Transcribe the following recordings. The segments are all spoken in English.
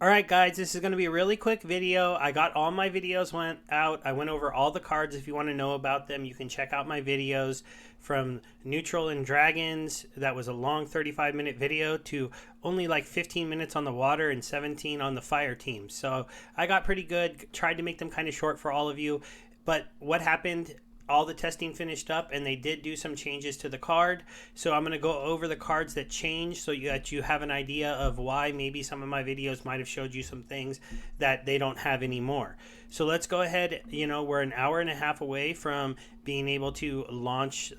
All right, guys, this is going to be a really quick video. I got all my videos went out. I went over all the cards. If you want to know about them, you can check out my videos from Neutral and Dragons. That was a long 35-minute video to only like 15 minutes on the water and 17 on the fire team. So I got pretty good. Tried to make them kind of short for all of you. But what happened? All the testing finished up and they did do some changes to the card. So I'm going to go over the cards that changed so that you have an idea of why maybe some of my videos might have showed you some things that they don't have anymore. So let's go ahead. We're an hour and a half away from being able to launch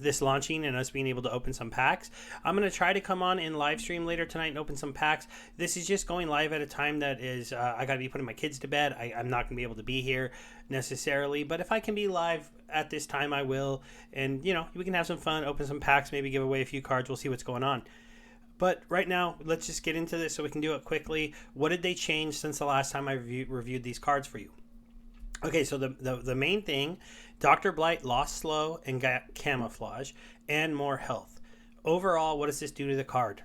this launching and us being able to open some packs. I'm going to try to come on in live stream later tonight and open some packs. This is just going live at a time that is I got to be putting my kids to bed. I'm not going to be able to be here necessarily, but if I can be live at this time, I will. And we can have some fun, open some packs, maybe give away a few cards. We'll see what's going on. But right now, let's just get into this so we can do it quickly. What did they change since the last time I reviewed these cards for you? Okay, so the main thing, Dr. Blight lost slow and got camouflage and more health. Overall, what does this do to the card?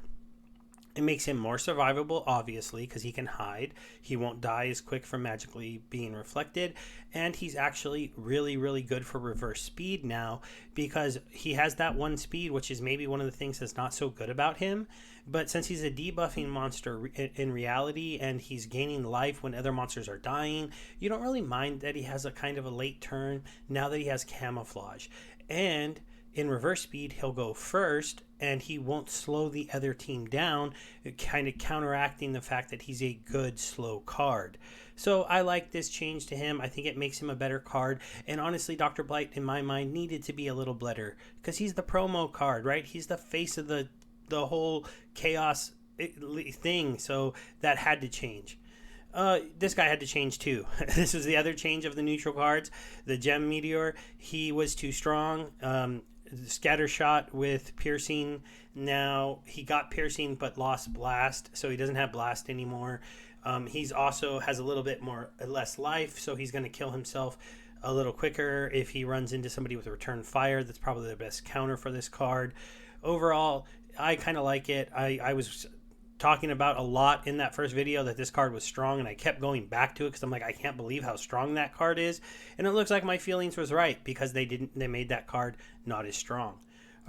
It makes him more survivable, obviously, because he can hide. He won't die as quick from magically being reflected. And he's actually really, really good for reverse speed now because he has that one speed, which is maybe one of the things that's not so good about him. But since he's a debuffing monster in reality and he's gaining life when other monsters are dying, you don't really mind that he has a kind of a late turn now that he has camouflage. And in reverse speed, he'll go first and he won't slow the other team down, kind of counteracting the fact that he's a good slow card. So I like this change to him. I think it makes him a better card. And honestly, Dr. Blight, in my mind, needed to be a little better because he's the promo card, right? He's the face of the whole chaos thing. So that had to change. This guy had to change too. This is the other change of the neutral cards. The Gem Meteor, he was too strong. Scatter shot with piercing. Now he got piercing but lost blast, so he doesn't have blast anymore. He's also has a little bit less life, so he's going to kill himself a little quicker if he runs into somebody with a return fire. That's probably the best counter for this card. Overall, I kind of like it. I was talking about a lot in that first video that this card was strong, and I kept going back to it because I'm like, I can't believe how strong that card is. And it looks like my feelings was right because they made that card not as strong.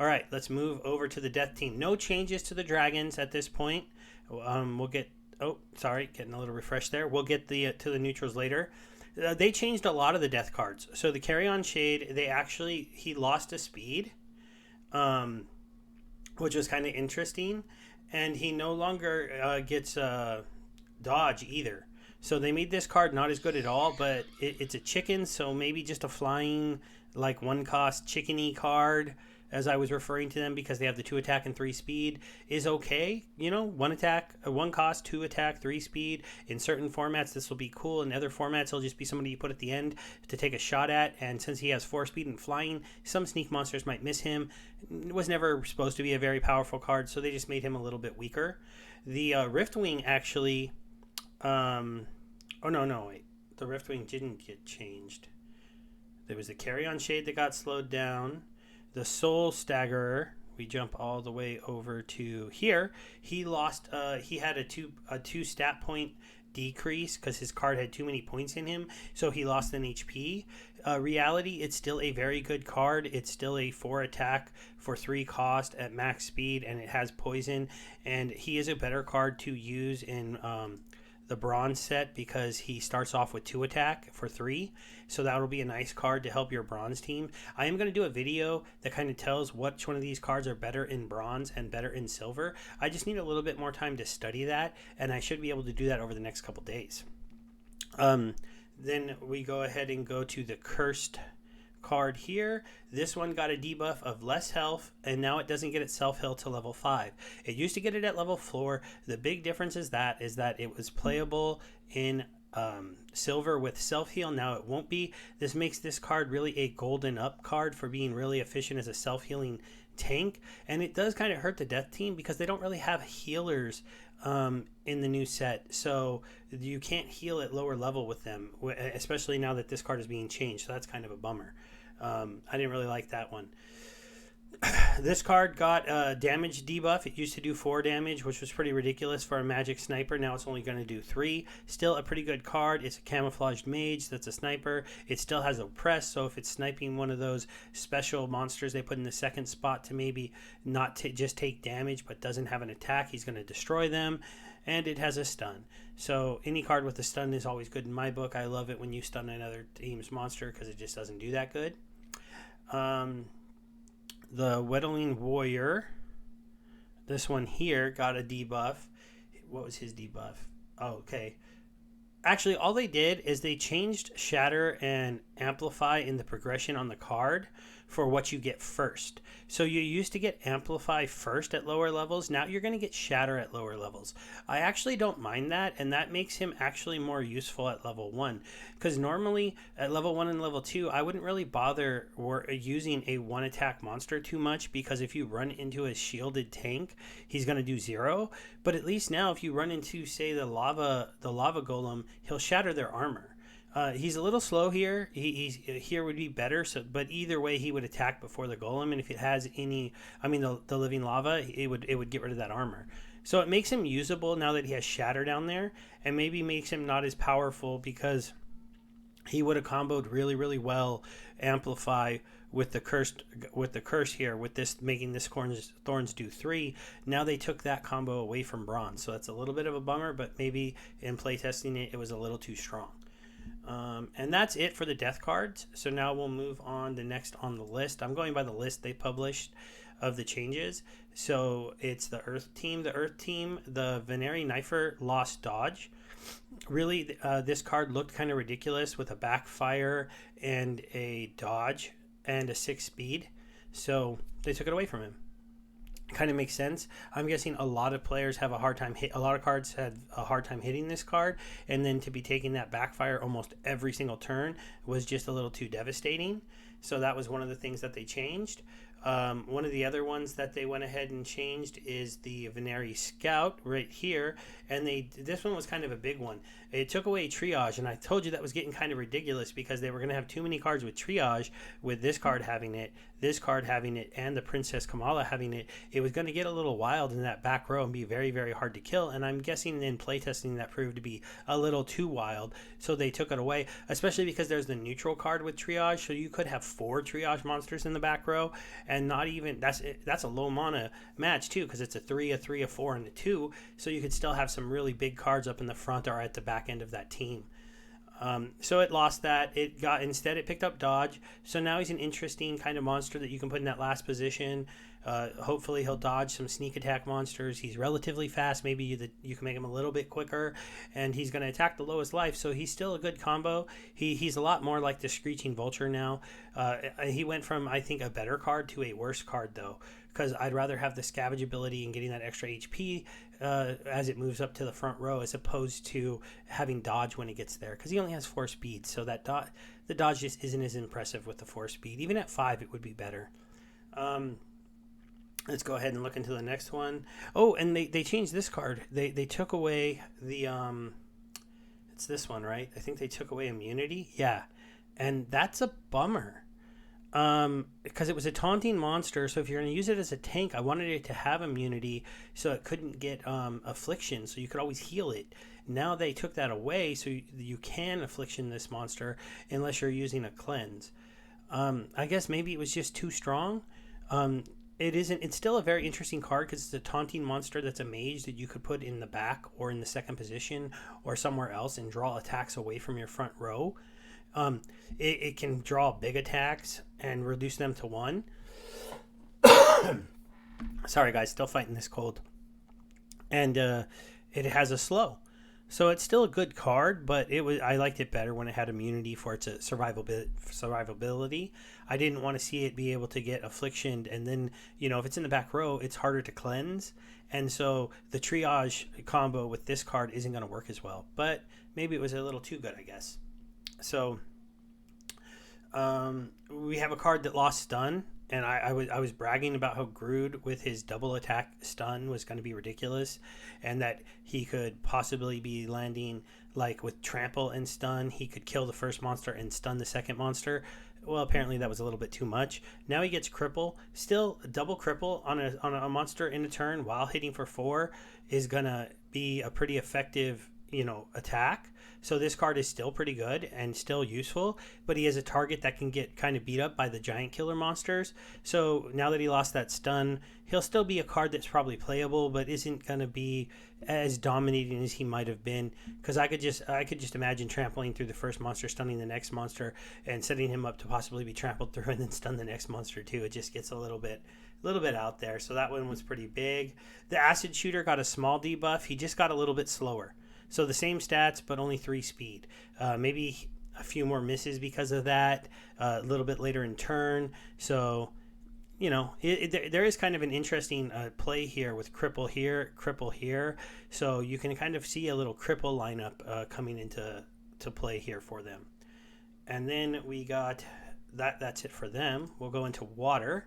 All right, let's move over to the death team. No changes to the dragons at this point. We'll get getting a little refresh there. We'll get to the neutrals later. They changed a lot of the death cards. So the Carry On Shade, he lost a speed, which was kind of interesting. And he no longer gets dodge either. So they made this card not as good at all, but it's a chicken, so maybe just a flying, like one cost chickeny card, as I was referring to them, because they have the 2 attack and 3 speed, is okay. 1 attack, 1 cost, 2 attack, 3 speed. In certain formats, this will be cool. In other formats, he'll just be somebody you put at the end to take a shot at. And since he has 4 speed and flying, some sneak monsters might miss him. It was never supposed to be a very powerful card, so they just made him a little bit weaker. The Riftwing actually... wait. The Riftwing didn't get changed. There was the Carry On Shade that got slowed down. The Soul Staggerer, we jump all the way over to here. He lost. He had a two stat point decrease because his card had too many points in him, so he lost an HP. Reality, it's still a very good card. It's still a 4 attack for 3 cost at max speed, and it has poison. And he is a better card to use in the bronze set because he starts off with 2 attack for 3, so that'll be a nice card to help your bronze team. I am going to do a video that kind of tells which one of these cards are better in bronze and better in silver. I just need a little bit more time to study that, and I should be able to do that over the next couple days. Then we go ahead and go to the cursed card here. This one got a debuff of less health, and now it doesn't get its self-heal to level 5. It used to get it at level 4. The big difference is that it was playable in silver with self-heal. Now it won't be. This makes this card really a golden up card for being really efficient as a self-healing tank, and it does kind of hurt the death team because they don't really have healers in the new set, so you can't heal at lower level with them, especially now that this card is being changed, so that's kind of a bummer. I didn't really like that one. This card got a damage debuff. It used to do 4 damage, which was pretty ridiculous for a magic sniper. Now it's only going to do 3. Still a pretty good card. It's a camouflaged mage that's a sniper. It still has a press, so if it's sniping one of those special monsters they put in the second spot to maybe not just take damage but doesn't have an attack, he's going to destroy them. And it has a stun. So any card with a stun is always good in my book. I love it when you stun another team's monster because it just doesn't do that good. The Whittling Warrior, this one here, got a debuff. What was his debuff? Oh, okay. Actually, all they did is they changed Shatter and Amplify in the progression on the card for what you get first. So you used to get Amplify first at lower levels. Now you're going to get Shatter at lower levels. I actually don't mind that, and that makes him actually more useful at level 1. Because normally at level 1 and level 2, I wouldn't really bother using a 1-attack monster too much, because if you run into a shielded tank, he's going to do 0. But at least now if you run into, say, the lava golem, he'll shatter their armor. He's a little slow here. He's here would be better. So, but either way, he would attack before the golem, and if it has any, the living lava, it would get rid of that armor. So it makes him usable now that he has Shatter down there, and maybe makes him not as powerful because he would have comboed really, really well. Amplify with the curse here, with this making this thorns do 3. Now they took that combo away from bronze, so that's a little bit of a bummer. But maybe in playtesting it was a little too strong. And that's it for the death cards. So now we'll move on to next on the list. I'm going by the list they published of the changes. So it's the Earth team. The Earth team, the Veneri Knifer lost dodge. Really, this card looked kind of ridiculous with a backfire and a dodge and a 6 speed. So they took it away from him. Kind of makes sense. I'm guessing a lot of players have a hard time a lot of cards had a hard time hitting this card, and then to be taking that backfire almost every single turn was just a little too devastating. So that was one of the things that they changed. One of the other ones that they went ahead and changed is the Veneri Scout right here, and this one was kind of a big one. It took away triage, and I told you that was getting kind of ridiculous because they were going to have too many cards with triage, with this card having it, this card having it, and the Princess Kamala having it. It was going to get a little wild in that back row and be very, very hard to kill, and I'm guessing in playtesting that proved to be a little too wild, so they took it away, especially because there's the neutral card with triage, so you could have 4 triage monsters in the back row, and not even, that's a low mana match too, because it's a 3, a 3, a 4, and a 2, so you could still have some really big cards up in the front or at the back end of that team. So it lost that. Instead it picked up dodge, so now he's an interesting kind of monster that you can put in that last position. Hopefully he'll dodge some sneak attack monsters. He's relatively fast. Maybe you can make him a little bit quicker, and he's going to attack the lowest life, so he's still a good combo. He's a lot more like the Screeching Vulture now. He went from, I think, a better card to a worse card, though, because I'd rather have the scavenge ability and getting that extra HP as it moves up to the front row, as opposed to having dodge when it gets there, because he only has 4 speed, so that the dodge just isn't as impressive with the 4 speed. Even at 5 it would be better. Let's go ahead and look into the next one. Oh, and they changed this card. They took away the it's this one, right? I think they took away immunity. Yeah, and that's a bummer. Because it was a taunting monster, so if you're going to use it as a tank, I wanted it to have immunity so it couldn't get affliction, so you could always heal it. Now they took that away, so you can affliction this monster unless you're using a cleanse. I guess maybe it was just too strong. It's still a very interesting card because it's a taunting monster that's a mage that you could put in the back or in the second position or somewhere else and draw attacks away from your front row. It can draw big attacks and reduce them to 1. Sorry guys, still fighting this cold. And it has a slow. So it's still a good card, but I liked it better when it had immunity for its survivability. I didn't want to see it be able to get afflictioned, and then, if it's in the back row, it's harder to cleanse. And so the triage combo with this card isn't going to work as well. But maybe it was a little too good, I guess. So we have a card that lost stun, and I was bragging about how Grood with his double attack stun was going to be ridiculous, and that he could possibly be landing like with trample and stun. He could kill the first monster and stun the second monster. Well, apparently that was a little bit too much. Now he gets cripple. Still, double cripple on a monster in a turn while hitting for 4 is gonna be a pretty effective, attack. So this card is still pretty good and still useful, but he has a target that can get kind of beat up by the giant killer monsters. So now that he lost that stun, he'll still be a card that's probably playable, but isn't going to be as dominating as he might have been. Because I could just imagine trampling through the first monster, stunning the next monster, and setting him up to possibly be trampled through and then stun the next monster too. It just gets a little bit out there. So that one was pretty big. The acid shooter got a small debuff. He just got a little bit slower. So the same stats, but only 3 speed. Maybe a few more misses because of that. A little bit later in turn. So, there is kind of an interesting play here with cripple here. So you can kind of see a little cripple lineup coming into play here for them. And then we got that. That's it for them. We'll go into water.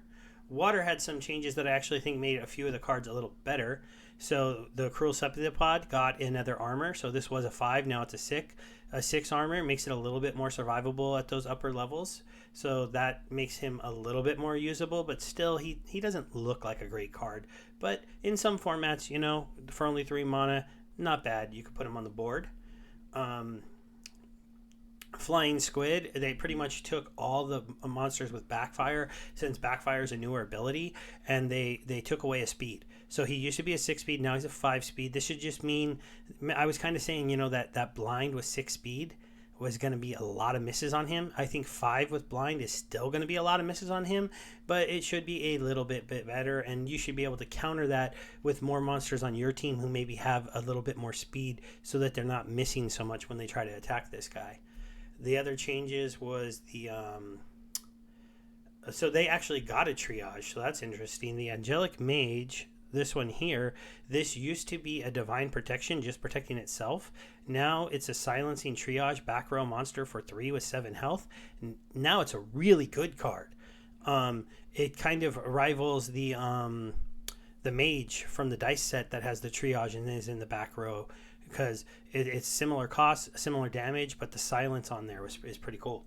Water had some changes that I actually think made a few of the cards a little better. So the Cruel Septipod got another armor. So this was a 5, now it's a 6. A 6 armor makes it a little bit more survivable at those upper levels. So that makes him a little bit more usable, but still he doesn't look like a great card. But in some formats, for only 3 mana, not bad. You could put him on the board. Flying Squid, they pretty much took all the monsters with Backfire, since Backfire is a newer ability, and they took away a speed. So he used to be a 6 speed, now he's a 5 speed. This should just mean, I was kind of saying, that blind with 6 speed was going to be a lot of misses on him. I think 5 with blind is still going to be a lot of misses on him, but it should be a little bit better, and you should be able to counter that with more monsters on your team who maybe have a little bit more speed so that they're not missing so much when they try to attack this guy. The other changes was so they actually got a triage, so that's interesting. The Angelic Mage, this one here, this used to be a divine protection, just protecting itself. Now it's a silencing triage back row monster for 3 with 7 health. Now it's a really good card. It kind of rivals the mage from the dice set that has the triage and is in the back row, because it's similar cost, similar damage, but the silence on there is pretty cool.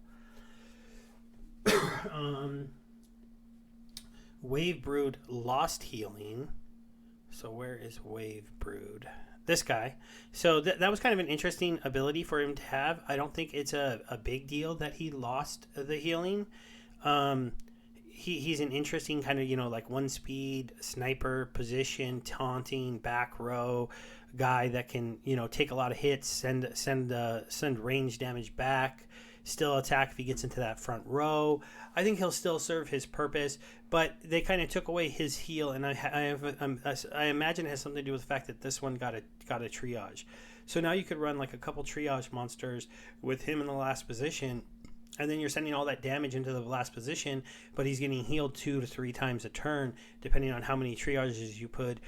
Wave Brood lost healing. So where is Wave Brood? This guy. So that was kind of an interesting ability for him to have. I don't think it's a big deal that he lost the healing. He's an interesting kind of, like 1 speed, sniper, position, taunting, back row guy that can, take a lot of hits, send range damage back, still attack if he gets into that front row. I think he'll still serve his purpose, but they kind of took away his heal, and I imagine it has something to do with the fact that this one got a triage. So now you could run like a couple triage monsters with him in the last position, and then you're sending all that damage into the last position, but he's getting healed 2 to 3 times a turn, depending on how many triages you put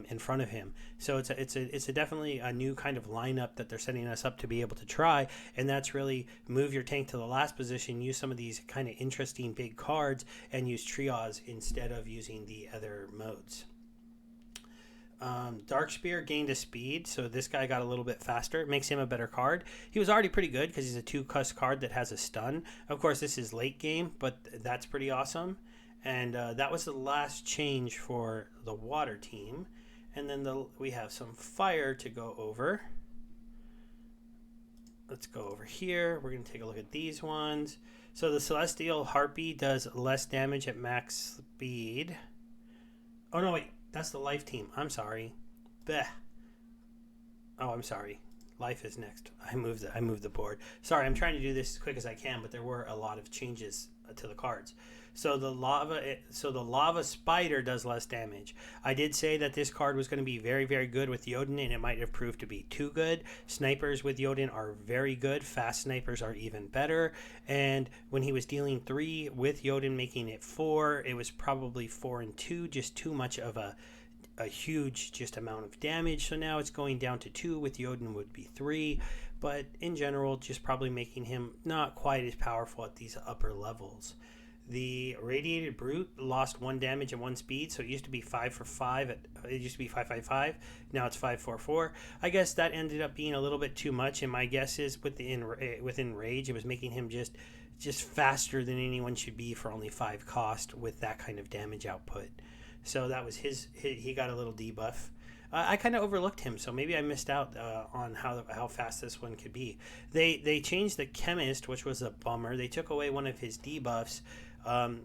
in front of him. So it's definitely a new kind of lineup that they're setting us up to be able to try, and that's really move your tank to the last position, use some of these kind of interesting big cards, and use triage instead of using the other modes. Dark Spear gained a speed, so this guy got a little bit faster. It makes him a better card. He was already pretty good because he's a 2-cost card that has a stun. Of course, this is late game, but that's pretty awesome. And that was the last change for the water team. And then we have some fire to go over. Let's go over here. We're going to take a look at these ones. So the Celestial Harpy does less damage at max speed. Oh, no, wait. That's the life team. I'm sorry. Blech. Oh, I'm sorry. Life is next. I moved the board. Sorry, I'm trying to do this as quick as I can, but there were a lot of changes to the cards. So the lava spider does less damage. I did say that this card was going to be very, very good with Jotun, and it might have proved to be too good. Snipers with Jotun are very good. Fast snipers are even better. And when he was dealing 3 with Jotun, making it 4, it was probably 4 and 2, just too much of a huge just amount of damage. So now it's going down to 2 with Jotun would be 3. But in general, just probably making him not quite as powerful at these upper levels. The Radiated Brute lost 1 damage and 1 speed, so it used to be 5 for 5. It used to be 555. Now it's 544. I guess that ended up being a little bit too much, and my guess is within Rage, it was making him just faster than anyone should be for only 5 cost with that kind of damage output. So that was he got a little debuff. I kind of overlooked him, so maybe I missed out on how fast this one could be. They changed the Chemist, which was a bummer. They took away one of his debuffs. I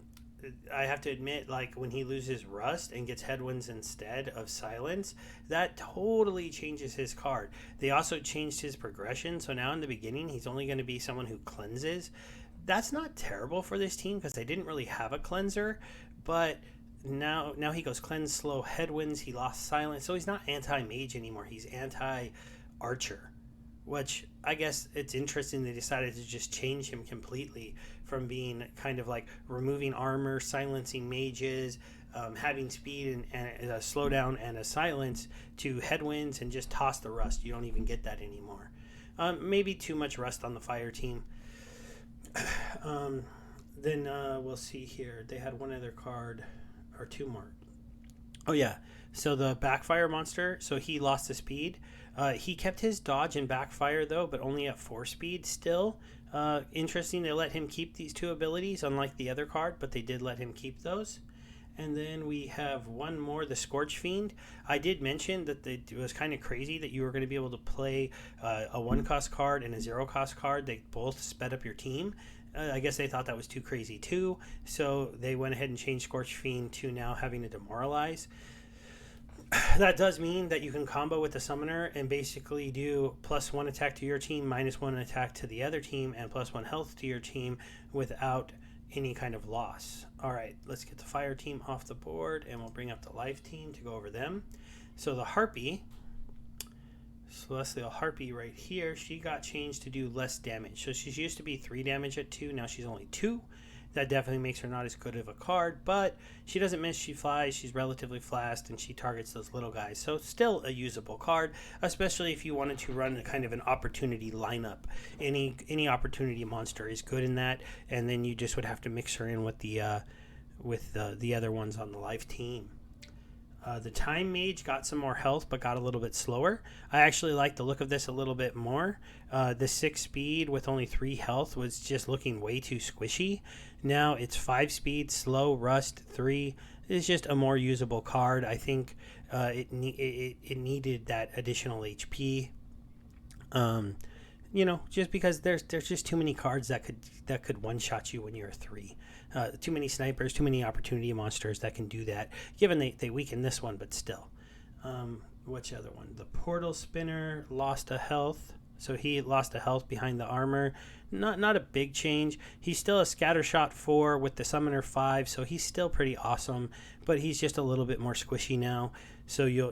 have to admit, like, when he loses Rust and gets Headwinds instead of Silence, that totally changes his card. They also changed his progression, so now in the beginning, he's only going to be someone who cleanses. That's not terrible for this team because they didn't really have a cleanser, but now he goes Cleanse, Slow, Headwinds. He lost Silence, so he's not anti-mage anymore. He's anti-archer, which I guess it's interesting they decided to just change him completely from being kind of like removing armor, silencing mages, having speed and a slowdown and a silence to Headwinds and just toss the Rust. You don't even get that anymore. Maybe too much Rust on the fire team. Then we'll see here. They had one other card or 2 more. Oh yeah, so the Backfire monster, so he lost the speed. He kept his dodge and backfire though, but only at 4 speed still. Interesting, they let him keep these 2 abilities, unlike the other card, but they did let him keep those. And then we have one more, the Scorch Fiend. I did mention that it was kind of crazy that you were going to be able to play a 1-cost card and a 0-cost card. They both sped up your team. I guess they thought that was too crazy too, so they went ahead and changed Scorch Fiend to now having to demoralize. That does mean that you can combo with the summoner and basically do +1 attack to your team, -1 attack to the other team, and +1 health to your team without any kind of loss. All right, let's get the fire team off the board, and we'll bring up the life team to go over them. So the Harpy, Celestial Harpy right here, she got changed to do less damage. So she used to be 3 damage at 2, now she's only 2. That definitely makes her not as good of a card, but she doesn't miss, she flies, she's relatively fast, and she targets those little guys. So still a usable card, especially if you wanted to run a kind of an opportunity lineup. Any opportunity monster is good in that, and then you just would have to mix her in with the other ones on the life team. The Time Mage got some more health, but got a little bit slower. I actually like the look of this a little bit more. The 6 speed with only 3 health was just looking way too squishy. Now it's 5 speed, slow, Rust, 3. It's just a more usable card. I think it needed that additional HP. Just because there's just too many cards that could one-shot you when you're a 3. Too many snipers, too many opportunity monsters that can do that, given they weaken this one, but still. Which other one? The Portal Spinner lost a health, so he lost a health behind the armor. Not a big change. He's still a Scattershot 4 with the Summoner 5, so he's still pretty awesome, but he's just a little bit more squishy now, so you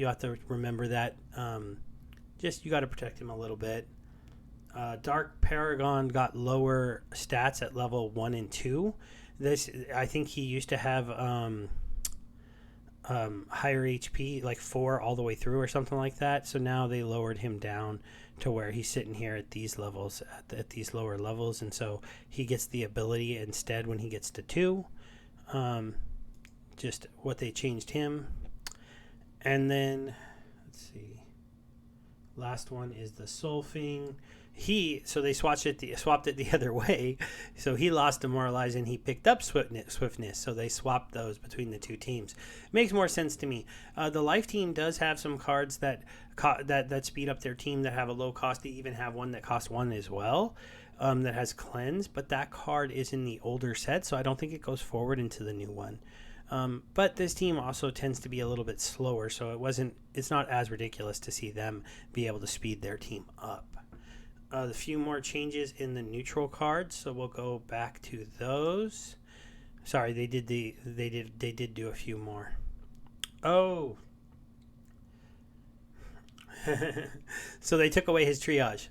have to remember that. You got to protect him a little bit. Dark Paragon got lower stats at level 1 and 2. I think he used to have higher HP, like 4 all the way through or something like that. So now they lowered him down to where he's sitting here at these levels, at these lower levels, and so he gets the ability instead when he gets to 2. Just what they changed him. And then let's see. Last one is the Solfing. So they swapped it the other way. So he lost Demoralize and he picked up Swiftness. So they swapped those between the 2 teams. Makes more sense to me. The life team does have some cards that speed up their team that have a low cost. They even have one that costs 1 as well, that has Cleanse. But that card is in the older set, so I don't think it goes forward into the new one. But this team also tends to be a little bit slower, so it's not as ridiculous to see them be able to speed their team up. A few more changes in the neutral cards, so we'll go back to those. Sorry, they did do a few more. Oh. So they took away his triage.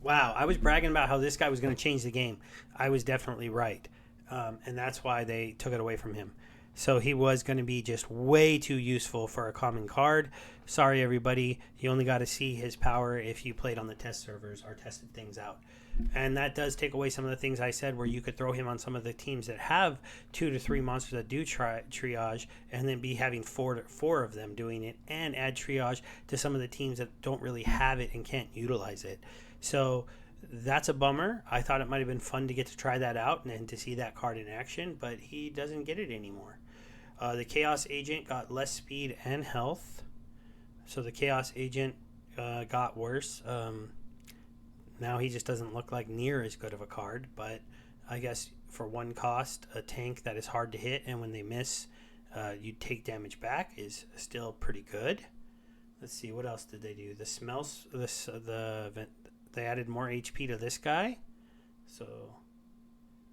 Wow, I was bragging about how this guy was going to change the game. I was definitely right. And that's why they took it away from him. So he was going to be just way too useful for a common card. Sorry, everybody. You only got to see his power if you played on the test servers or tested things out. And that does take away some of the things I said, where you could throw him on some of the teams that have 2 to 3 monsters that do triage, and then be having four of them doing it, and add triage to some of the teams that don't really have it and can't utilize it. So that's a bummer. I thought it might have been fun to get to try that out and to see that card in action, but he doesn't get it anymore. The Chaos Agent got less speed and health. So the Chaos Agent got worse. Now he just doesn't look like near as good of a card, but I guess for one cost, a tank that is hard to hit, and when they miss, you take damage back, is still pretty good. Let's see, what else did they do? The smells, they added more HP to this guy. So,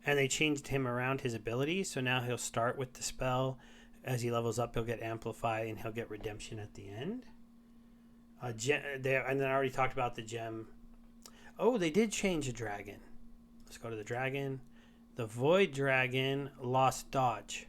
and they changed him around his abilities, so now he'll start with the spell. As he levels up, he'll get Amplify, and he'll get Redemption at the end. And then I already talked about the gem. Oh, they did change the dragon. Let's go to the dragon. The Void Dragon lost dodge.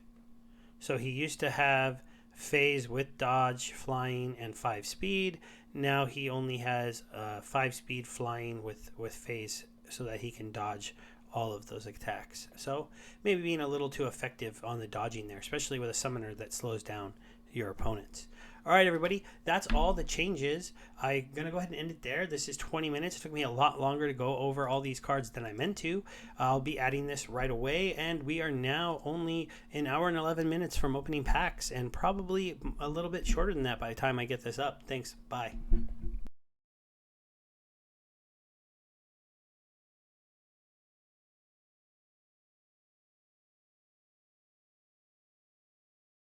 So he used to have phase with dodge, flying, and 5 speed. Now he only has 5 speed, flying with phase, so that he can dodge all of those attacks. So maybe being a little too effective on the dodging there, especially with a summoner that slows down your opponents. All right, everybody, that's all the changes. I'm going to go ahead and end it there. This is 20 minutes. It took me a lot longer to go over all these cards than I meant to. I'll be adding this right away, and we are now only an hour and 11 minutes from opening packs, and probably a little bit shorter than that by the time I get this up. Thanks. Bye.